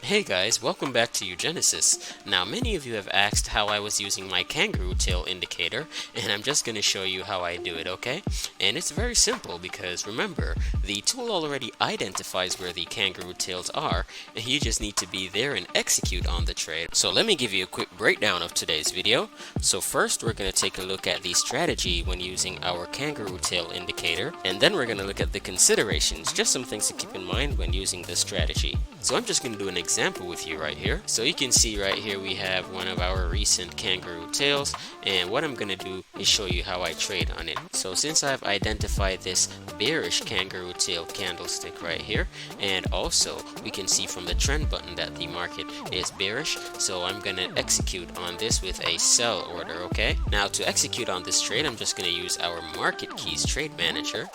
Hey guys, welcome back to uGenesys. Now many of you have asked how I was using my Kangaroo Tail Indicator, and I'm just going to show you how I do it, okay? And it's very simple because remember, the tool already identifies where the Kangaroo Tails are, and you just need to be there and execute on the trade. So let me give you a quick breakdown of today's video. So first we're going to take a look at the strategy when using our Kangaroo Tail Indicator, and then we're going to look at the considerations, just some things to keep in mind when using this strategy. So I'm just going to do an example with you right here. So you can see right here we have one of our recent Kangaroo Tails, and what I'm going to do is show you how I trade on it. So since I've identified this bearish Kangaroo Tail candlestick right here, and also we can see from the trend button that the market is bearish, so I'm going to execute on this with a sell order, okay? Now to execute on this trade, I'm just going to use our market keys trade manager.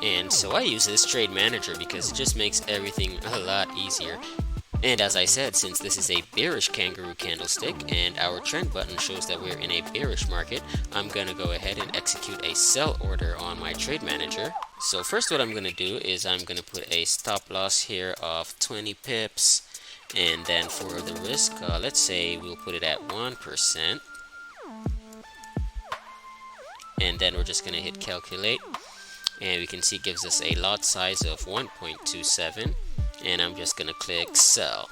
And so I use this trade manager because it just makes everything a lot easier. And as I said, since this is a bearish kangaroo candlestick and our trend button shows that we're in a bearish market, I'm going to go ahead and execute a sell order on my trade manager. So first what I'm going to do is I'm going to put a stop loss here of 20 pips. And then for the risk, let's say we'll put it at 1%. And then we're just going to hit calculate. And we can see it gives us a lot size of 1.27, and I'm just gonna click sell.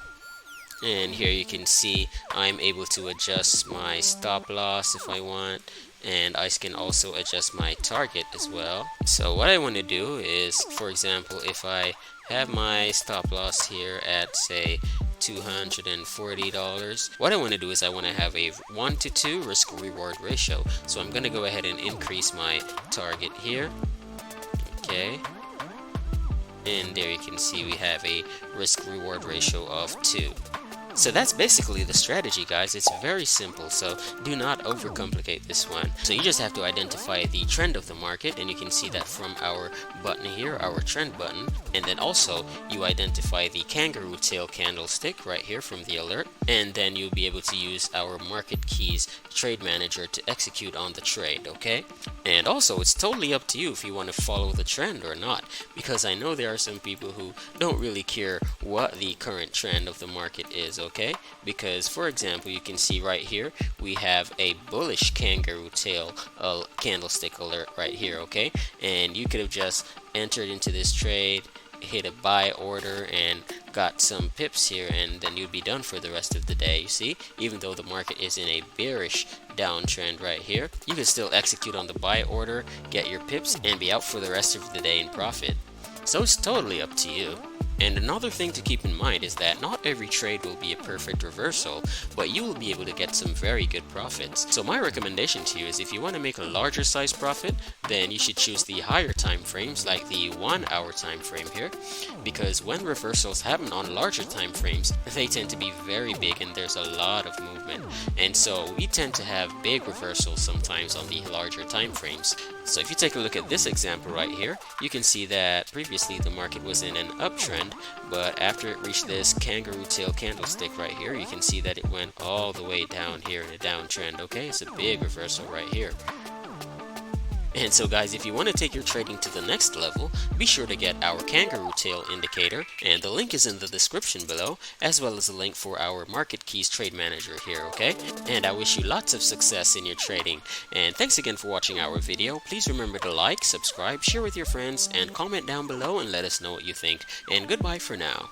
And here you can see I'm able to adjust my stop loss if I want, and I can also adjust my target as well. So what I want to do is, for example, if I have my stop loss here at say $240, what I want to do is I want to have a 1 to 2 risk reward ratio. So I'm gonna go ahead and increase my target here. Okay, and there you can see we have a risk reward ratio of 2. So that's basically the strategy, guys. It's very simple, so do not overcomplicate this one. So you just have to identify the trend of the market, and you can see that from our button here, our trend button. And then also you identify the Kangaroo Tail candlestick right here from the alert, and then you'll be able to use our market keys trade manager to execute on the trade, okay? And also it's totally up to you if you want to follow the trend or not, because I know there are some people who don't really care what the current trend of the market is, okay? Because for example, you can see right here we have a bullish Kangaroo Tail candlestick alert right here, okay? And you could have just entered into this trade, hit a buy order, and got some pips here, and then you'd be done for the rest of the day. You see, even though the market is in a bearish downtrend right here, you can still execute on the buy order, get your pips, and be out for the rest of the day in profit. So it's totally up to you. And another thing to keep in mind is that not every trade will be a perfect reversal, but you will be able to get some very good profits. So my recommendation to you is if you want to make a larger size profit, then you should choose the higher time frames like the 1 hour time frame here, because when reversals happen on larger time frames, they tend to be very big and there's a lot of movement. And so we tend to have big reversals sometimes on the larger time frames. So if you take a look at this example right here, you can see that previously the market was in an uptrend, but after it reached this Kangaroo Tail candlestick right here, you can see that it went all the way down here in a downtrend. Okay, it's a big reversal right here. And so guys, if you want to take your trading to the next level, be sure to get our Kangaroo Tail Indicator, and the link is in the description below, as well as a link for our Market Keys Trade Manager here, okay? And I wish you lots of success in your trading. And thanks again for watching our video. Please remember to like, subscribe, share with your friends, and comment down below and let us know what you think. And goodbye for now.